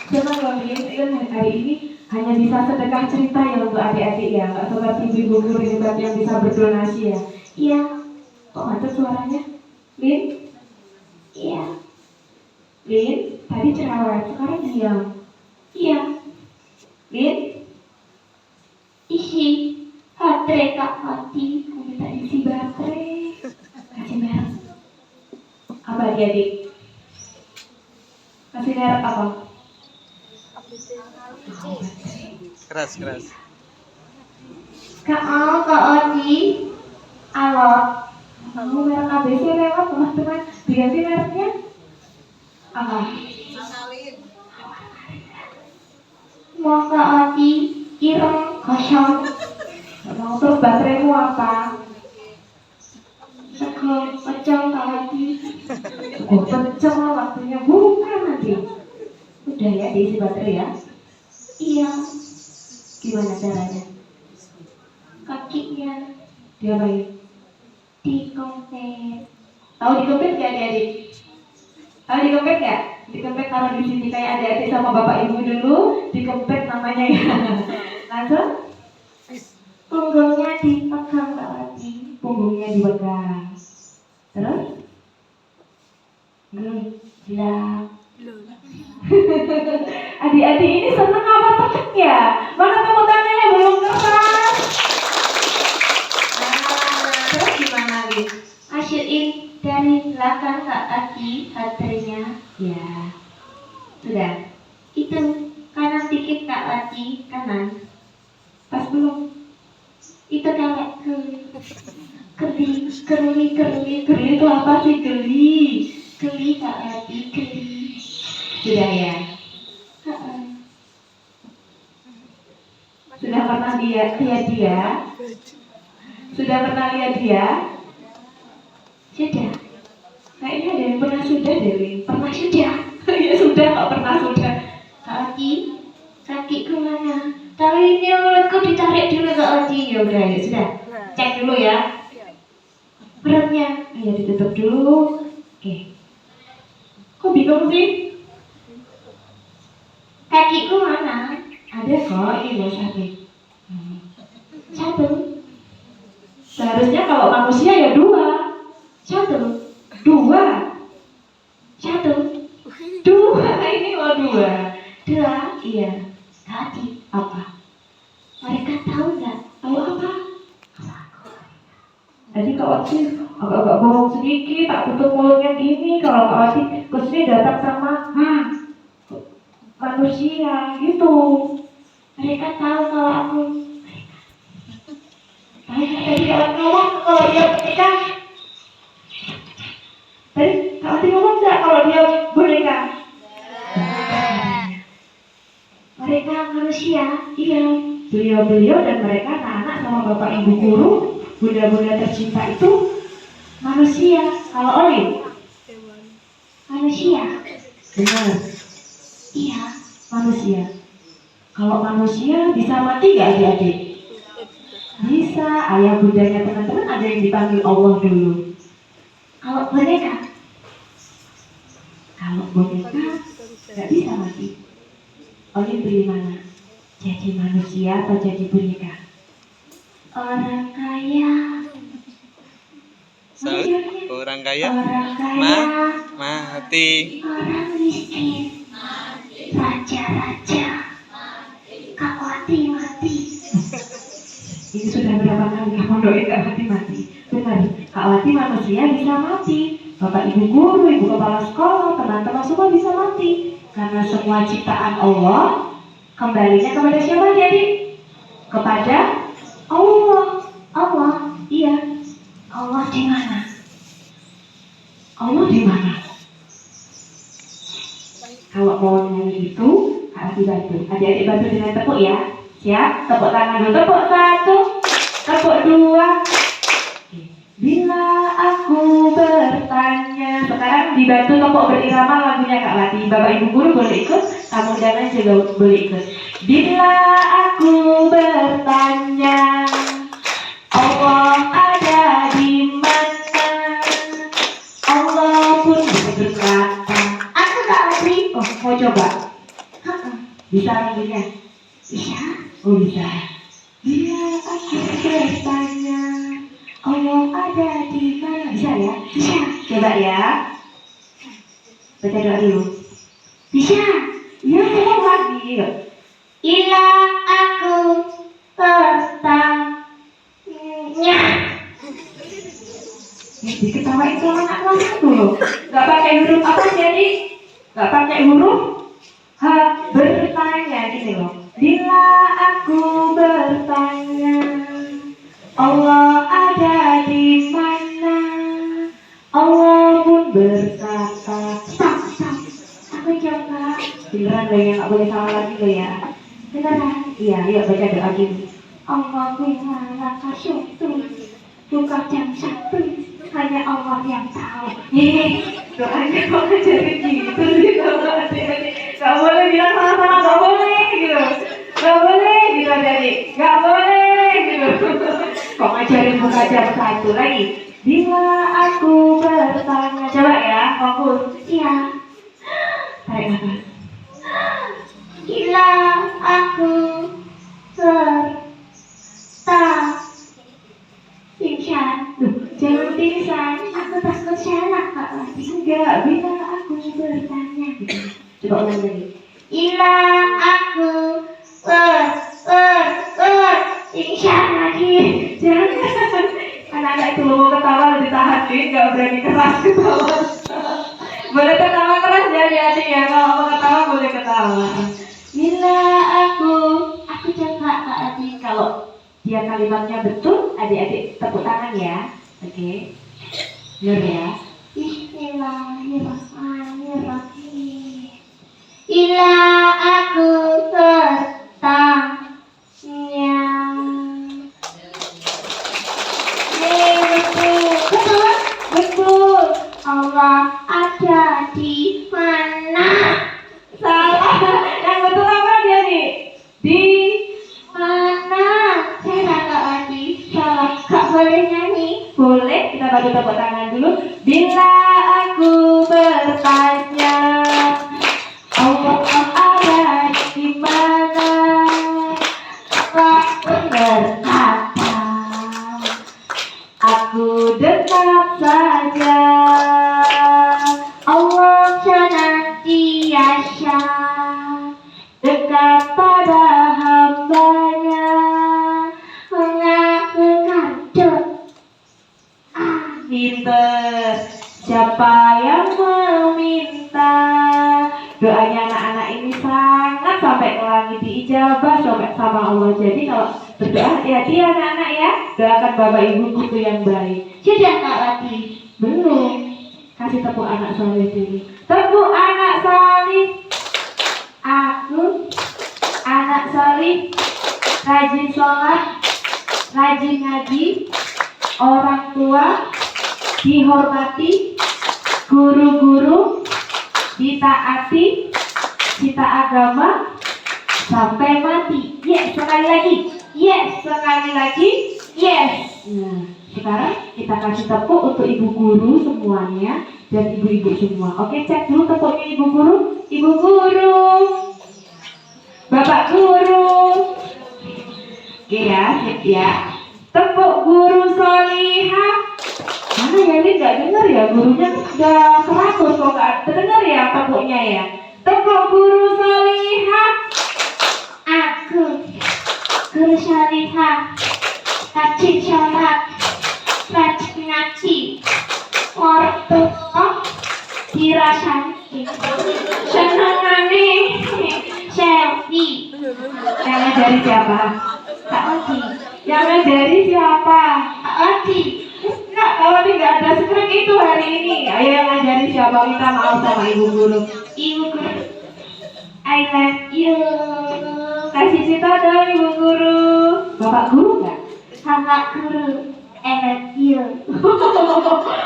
Jangan loh, kan hari ini hanya bisa sedekah cerita ya untuk adik-adik ya, nggak seperti ibu guru hebat yang bisa berdonasi ya. Iya, kok mantap suaranya? Lin? Iya. Lin, tadi cerewet, sekarang diam. Iya. Lin? Isi baterai Kak mati, aku minta isi baterai. Kasih merek. Apa adik-adik? Kasih merek apa? Keras. Kak Odi, alot. Kamu merek ABC lewat teman-teman. Diganti mereknya? Apa? Mau Kak Odi, ireng kosong. Mau terus bateraimu apa? Sego pecel Kak Odi. Oh pecel waktunya bukan nanti. Udah ya diisi baterai ya? Iya. Gimana caranya? Kakinya diapain? Dikompet. Tahu dikompet gak adik-adik? Tahu dikompet gak? Dikompet taruh di sini kayak adik-adik sama bapak ibu dulu. Dikompet namanya ya. Langsung punggungnya dipegang Kak Odi. Punggungnya dipegang. Terus? Gelap. Adik-adik ini seneng apa tekuk ya? Mana tepuk tangannya belum keras? Terus gimana nih? Masukin dari belakang Kak Adi baterainya. Ya, sudah. Itu kanan dikit Kak Adi, kanan. Pas belum? Itu kayak geli itu apa sih geli? Geli Kak Adi, geli. Sudah ya. Sudah pernah lihat dia? Sudah pernah lihat dia? Sudah. Kayaknya ada yang pernah sudah deh. Pernah sudah. Ya sudah, nggak pernah sudah. Kaki kemana? Tapi ini mulutku ditarik dulu Kak Odi. Ya udah, ya sudah. Cek dulu ya. Perutnya, ayo ditutup dulu. Oke. Kok bingung sih? Kakiku mana? Ada kok, ini loh sakit. Satu. Seharusnya kalau manusia ya dua. Satu. Dua. Satu. Dua. Ini loh dua. Dua. Iya. Tadi apa? Mereka tahu nggak? Tahu apa? Tadi kalau sih agak-agak bohong sedikit, tak tutup mulutnya gini. Kalau Kak Adi kesini datang sama manusia gitu. Mereka tahu kalau aku. Tadi kalau ngomong kalau dia boneka. Tadi Kak Adi ngomong nggak kalau dia boneka? Mereka manusia, iya. Beliau-beliau dan mereka anak-anak sama bapak ibu guru, bunda-bunda tercinta itu manusia. Kalau Oli manusia. Benar. Iya, manusia. Kalau manusia bisa mati gak adik-adik? Bisa. Ayah bundanya teman-teman ada yang dipanggil Allah dulu. Kalau boneka gak bisa mati. Oli pilih mana? Jadi manusia atau jadi boneka? Orang kaya. Orang kaya mati. Orang miskin raja-raja. Kak Wati mati. Ini sudah berapa kali kamu doain Kak Wati mati? Benar, Kak Wati manusia bisa mati. Bapak ibu guru, ibu kepala sekolah, teman-teman semua bisa mati. Karena semua ciptaan Allah kembalinya kepada siapa jadi? Kepada Allah. Allah, iya. Allah di mana? Allah di mana? Kalau mau nyanyi itu harus dibantu. Adik-adik bantu dengan tepuk ya. Siap? Tepuk tangan dulu. Tepuk satu, tepuk dua. Bila aku bertanya, sekarang dibantu tepuk berirama lagunya Kak Wati. Bapak ibu guru boleh ikut, kamu jangan juga boleh ikut. Bila aku bertanya, Allah ada di mana? Allah pun berkata, aku Kak Wati. Oh, mau coba? Bisa manggilnya? Bisa. Oh bisa. Bila aku bertanya, Allah ada di mana? Bisa ya? Bisa. Coba ya. Baca doa dulu. Bisa. Ya, ngomong lagi. Bila aku bertanya. Diketawain sama anak kelas 1 loh. Gak pakai huruf apa jadi? Gak pakai huruf H, bertanya gini loh. Bila aku bertanya, Allah ada di mana? Allah pun berkata, Stop. Aku coba. beneran loh ya, gak boleh salah lagi loh ya. Beneran. Iya, yuk baca doa gini. Allahumma laka syukur. Buka jam 1. Hanya Allah yang tahu. Doanya kok ngajarin gitu sih sama adik-adik. Gak boleh bilang sama-sama, gak boleh gitu. Gak boleh gitu adik-adik. Gak boleh gitu. Kok ngajarin buka jam 1 lagi? Bila aku bertanya. Coba ya, fokus. Iya. Tarik nafas. Bila aku pingsan. Jangan pingsan. Aku takut salah Kak Wati. Enggak, bila aku bertanya gitu. Coba ulang lagi. Bila aku pingsan lagi. Jangan. Anak-anak itu mau ketawa ditahan nih, nggak berani keras ketawa. Boleh ketawa keras jadi adik ya, kalau mau ketawa boleh ketawa. Bila aku coba Kak Wati. kalau dia kalimatnya betul, adik-adik tepuk tangan ya. Oke. Benar ya. Bismillahirrahmanirrahim. Bila aku bertanya. Betul. Betul. Allah ada di mana? Salah. Yang betul apa dia nih? Di Mana? Saya Kak Wati. Salah. Kak boleh nyanyi? boleh kita bagi tepuk tangan dulu. Bila aku bertanya, Allah ada di mana? Allah pun berkata. Aku dekat saja. Allah senantiasa Dekat pada hambanya. mengabulkan doa. Pinter. Siapa yang meminta? Doanya anak-anak ini sangat sampai ke langit, diijabah sampai sama Allah. Jadi kalau berdoa hati-hati ya anak-anak ya. Doakan bapak ibu itu yang baik. Sudah Kak Wati. Belum. Kasih tepuk anak saleh dulu. Tepuk anak saleh. Aku anak saleh, rajin sholat, rajin ngaji, orang tua dihormati, guru-guru ditaati, cita agama sampai mati. Yes, sekali lagi. Yes, sekali lagi. Yes. Nah, sekarang kita kasih tepuk untuk ibu guru semuanya dan ibu-ibu semua. Oke, cek dulu tepuknya ibu guru. Ibu guru, bapak guru. Oke ya, sip ya. Tepuk guru solihah. Mana ya, ini nggak dengar ya, gurunya udah 100 kok nggak dengar ya tepuknya ya. Tepuk guru solihah. Aku guru salihah, rajin sholat, rajin ngaji, ortodoks dirasani, senengane selfie. Yang ngajari siapa? Kak Wati. Yang ngajari siapa? Kak Wati. Enggak, kalau tidak ada skrip itu hari ini. Ayo yang ngajari siapa? Minta maaf sama ibu guru. Ibu guru. I love you. Kasih cita dong ibu guru. Bapak guru nggak? Kakak guru. I love you.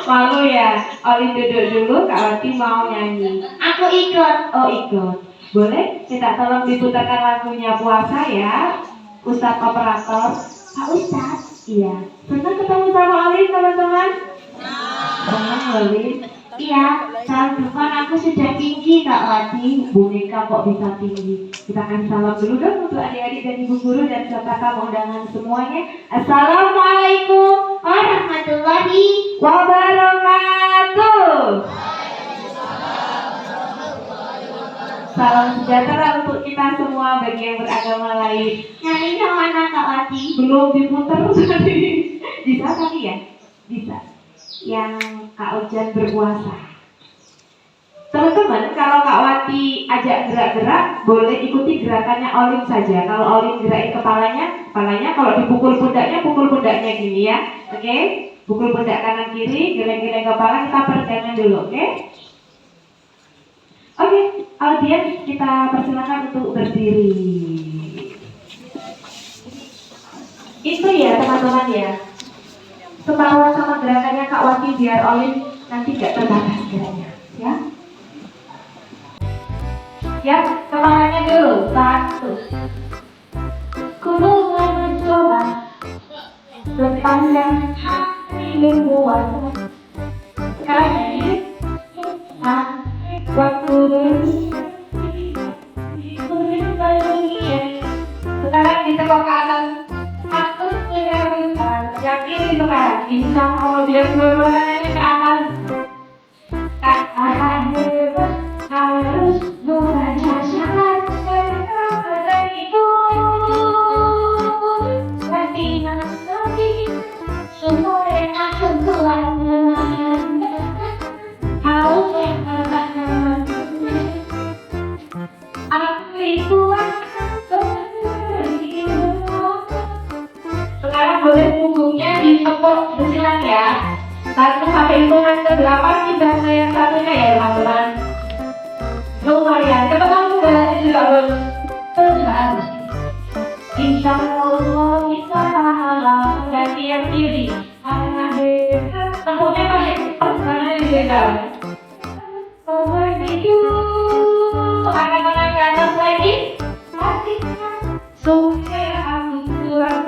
Malu ya. Olin duduk dulu, Kak Wati mau nyanyi. Aku ikut. Oh ikut. Boleh? Minta tolong diputarkan lagunya puasa ya. Ustadz operator. Pak Ustadz. Iya. Senang ketemu sama Olin teman-teman. Senang Olin. Iya, salam kan aku sudah tinggi Kak Wati. Boneka kok bisa tinggi. Kita akan salam dulu dong untuk adik-adik dan ibu guru dan serta tamu undangan semuanya. Assalamualaikum warahmatullahi wabarakatuh. Salam sejahtera untuk kita semua bagi yang beragama lain. Nyanyi yang mana Kak Wati? Belum diputar tadi. Bisa kali ya? Bisa. Yang Kak Ojan berpuasa. Teman-teman, kalau Kak Wati ajak gerak-gerak, boleh ikuti gerakannya Olin saja. Kalau Olin gerakin kepalanya, kalau dipukul pundaknya gini ya. Oke? Pukul pundak kanan kiri, geleng-geleng kepala, kita peregangan dulu, oke? Oke, audiens kita persilakan untuk berdiri. Itu ya teman-teman ya. Ketahuan sama gerakannya Kak Wati biar Olin nanti gak terbatas geraknya, ya. Ya, kepalanya dulu, 1. Ku mulai mencoba sepanjang hari membuat kali waktu sekarang ditepuk kanan. Aku sudah yakin sekarang insya Allah dia mulai ke atas. Tak ada hebat harus membaca syarat pada itu. Nanti semua yang akan keluar harus aku itu sekarang boleh punggungnya ditepuk bersilang ya. 1 sampai hitungan ke-8 kita yang satunya ya teman-teman. Lumayan, cepetan berarti juga harus. Insya Allah kita ganti yang kiri. Tempuknya pakai karena di dalam. Anak-anak ke atas lagi. Supaya aku kurang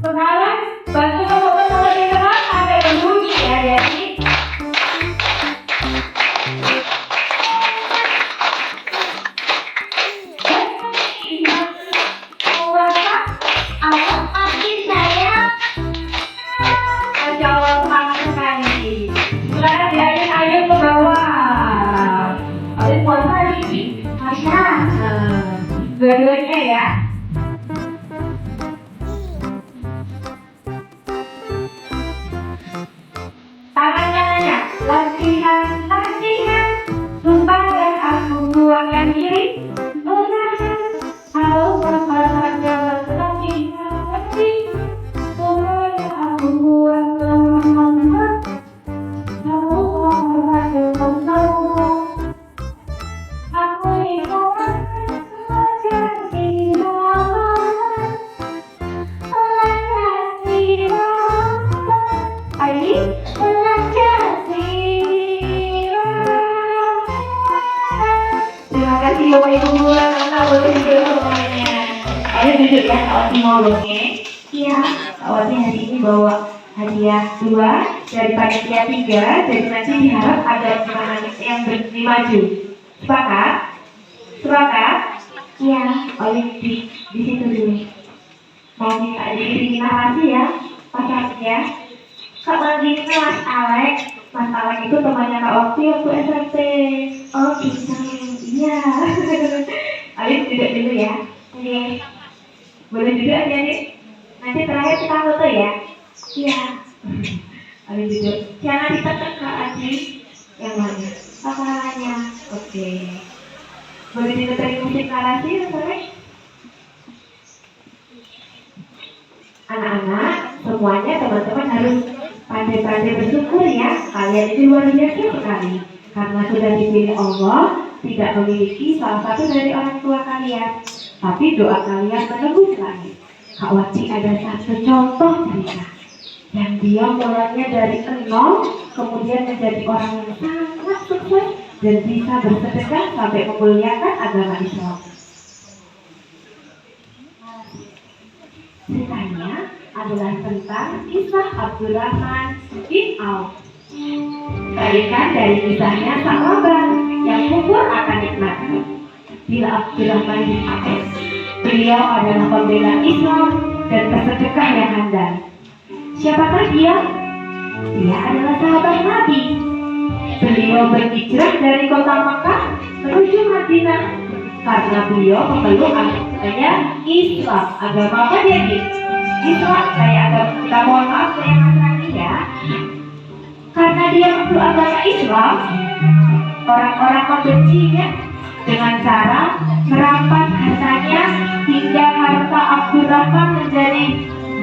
sekarang bantu teman-teman di depan sampai berbunyi ya jadi. Dua-duanya ya. Tangannya latihan, sumpah dan aku buangkan diri. Halo bapak jalan latihan, sumpah dan aku buangkan diri. Halo bapak jalan aku ingin terima kasih Bapak Ibu guru dan boleh semuanya. Ayo duduk ya, Kak Wati mau dongeng. Iya, Kak Wati hari ini bawa hadiah 2 dari panitia 3, jadi nanti diharap ada yang berdiri maju. Sepakat? Sepakat? Iya. Oleh di situ dulu. Mau minta diiringi narasi ya, Pak ya. Kak lagi ini Mas Alex. Mas Alex itu temannya Kak Wati waktu SMP. Oh gitu. Iya. Alin duduk dulu ya. Oke. Boleh duduk aja nih. Nanti terakhir kita foto ya. Iya. Alin duduk. Jangan ditekan Kak Adi. Yang mana? Kepalanya. Oke. Boleh diputerin musik narasi Mas. Anak-anak, semuanya teman-teman harus pandai-pandai bersyukur ya. Kalian ini luar biasa sekali. Karena sudah dipilih Allah, tidak memiliki salah satu dari orang tua kalian. Tapi doa kalian menembus langit. Kak Wati ada satu contoh cerita. Yang dia mulainya dari 0, kemudian menjadi orang yang sangat sukses dan bisa bersedekah sampai memuliakan agama Islam. Ceritanya adalah tentang kisah Abdurrahman bin Auf. Tarikan dari kisahnya sahabat yang kufur akan nikmat. Bila Abdurrahman bin Auf, beliau adalah pembela Islam dan bersedekah yang handal. Siapakah dia? Dia adalah sahabat Nabi. Beliau berhijrah dari kota Makkah menuju Madinah karena beliau memeluk agamanya Islam. Agama apa dia ini? Islam, kayak agama kita, mohon maaf saya Nasrani ya. Karena dia memeluk agama Islam, orang-orang membencinya dengan cara merampas hartanya hingga harta Abdurrahman menjadi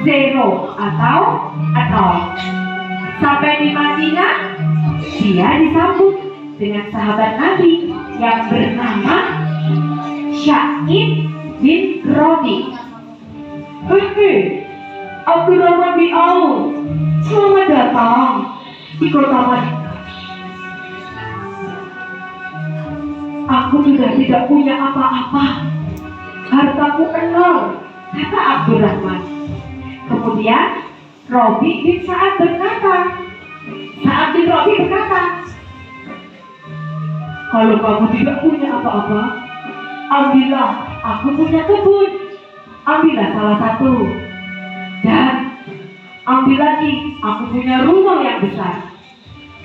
zero atau nol. Sampai di Madinah, dia disambut dengan sahabat Nabi yang bernama Sya'ib bin Rodi. Hei, Abdurrahman bin Auf, selamat datang di kota Madinah. Aku sudah tidak punya apa-apa, hartaku nol, kata Abdurrahman. Kemudian Robi bin Sa'ad berkata, kalau kamu tidak punya apa-apa, ambillah, aku punya kebun, ambillah salah satu, dan ambil lagi, aku punya rumah yang besar.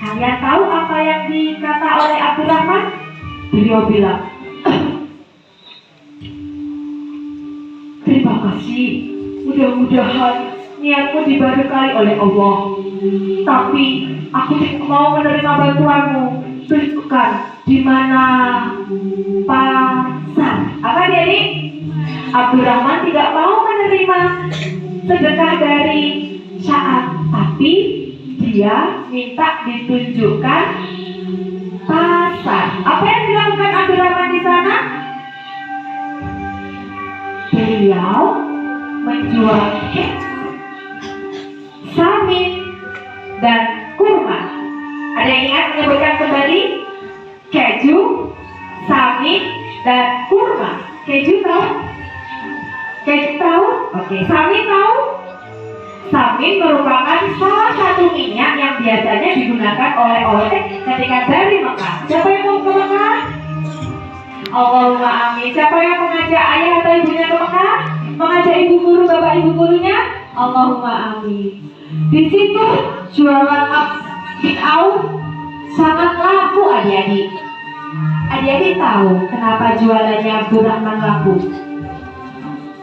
Kalian tahu apa yang dikata oleh Abdurrahman? Beliau bilang, terima kasih, mudah-mudahan niatmu diberkahi oleh Allah. Tapi aku tidak mau menerima bantuanmu. Tunjukkan di mana pasar. Apa jadi? Abdurrahman tidak mau menerima sedekah dari Sya'ab, tapi dia minta ditunjukkan pasar. Apa yang dilakukan Abdurrahman di sana? Beliau menjual kek, samin, dan kurma. Ada yang ingat menyebutkan kembali? Keju, samin, dan kurma. Keju tahu? Keju tahu? Oke. Samin tahu? Samin merupakan salah satu minyak yang biasanya digunakan oleh ketika dari Mekah. Siapa yang mau ke Mekah? Allahumma amin. Siapa yang mengajak ayah atau ibunya ke Mekah? Mengajak ibu guru, bapak ibu gurunya? Allahumma amin. Di situ jualan bin Auf sangat laku, adik-adik. Adik-adik tahu kenapa jualannya Abdurrahman laku?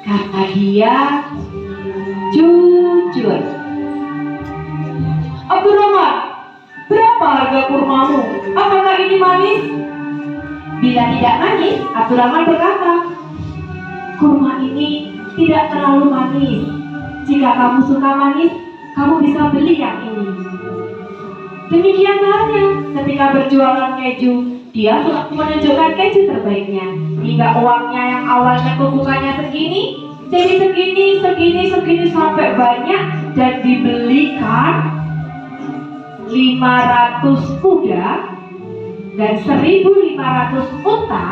Karena dia jujur. Abdurrahman, berapa harga kurmamu? Apakah ini manis? Bila tidak manis, Abdurrahman berkata, kurma ini tidak terlalu manis. Jika kamu suka manis, kamu bisa beli yang ini. Demikian halnya ketika berjualan keju, dia menunjukkan keju terbaiknya. Hingga uangnya yang awalnya tumpukannya segini, jadi segini sampai banyak, dan dibelikan 500 kuda dan 1.500 unta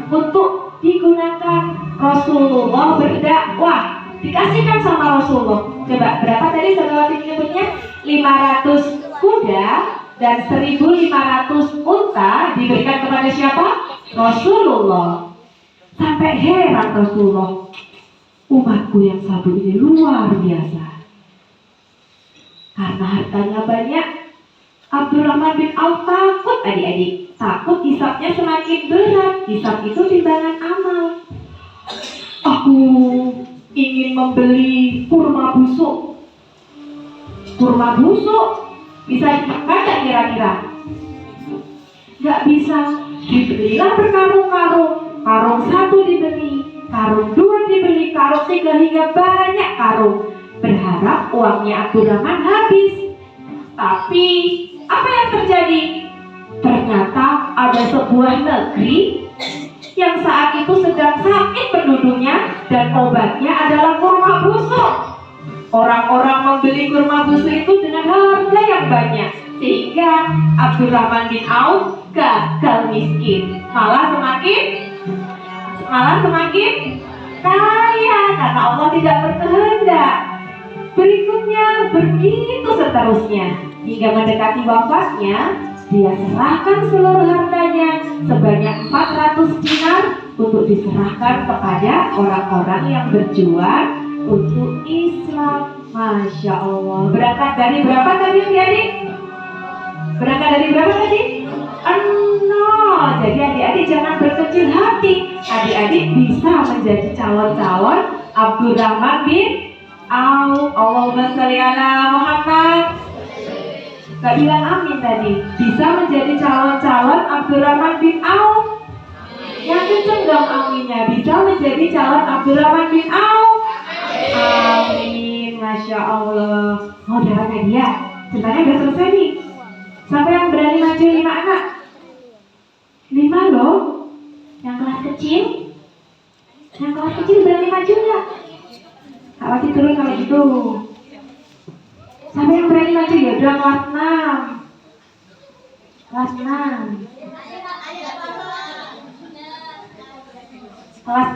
untuk digunakan Rasulullah berdakwah. Dikasihkan sama Rasulullah. Coba berapa tadi saudara menyebutnya? 500 kuda dan 1.500 unta diberikan kepada siapa? Rasulullah. Sampai heran Rasulullah, umatku yang satu ini luar biasa. Karena hartanya banyak, Abdurrahman bin Auf takut, adik-adik. Takut hisabnya semakin berat. Hisab itu timbangan amal. Aku ingin membeli kurma busuk. Kurma busuk bisa dibaca kira-kira? Gak bisa. Dibelilah berkarung-karung. Karung 1 dibeli, karung 2 dibeli, karung 3 hingga banyak karung. Berharap uangnya Abdurrahman habis. Tapi apa yang terjadi? Ternyata ada sebuah negeri yang saat itu sedang sakit penduduknya dan obatnya adalah kurma busuk. Orang-orang membeli kurma busuk itu dengan harga yang banyak, sehingga Abdurrahman bin Auf gagal miskin, malah semakin kaya karena Allah tidak berkehendak. Berikutnya begitu seterusnya hingga mendekati wafatnya, dia serahkan seluruh hartanya sebanyak 400 dinar untuk diserahkan kepada orang-orang yang berjuang untuk Islam. Masya Allah. Berangkat dari berapa tadi adik-adik? Berangkat dari berapa tadi? 0. Jadi adik-adik jangan berkecil hati. Adik-adik bisa menjadi calon-calon Abdurrahman bin Auf. Allahumma sholli ala Muhammad. Gak bilang amin tadi. Bisa menjadi calon-calon Abdurrahman bin Auf. Yang kenceng dong aminnya. Bisa menjadi calon Abdurrahman bin Auf. Amin. Masya Allah. Mau dapat hadiah? Ceritanya udah selesai nih. Siapa yang berani maju 5 anak? 5 loh. Yang kelas kecil? Yang kelas kecil berani maju nggak? Kak Wati turun kalau gitu. Siapa yang berani maju? Ya udah kelas 6. Kelas 6. Kelas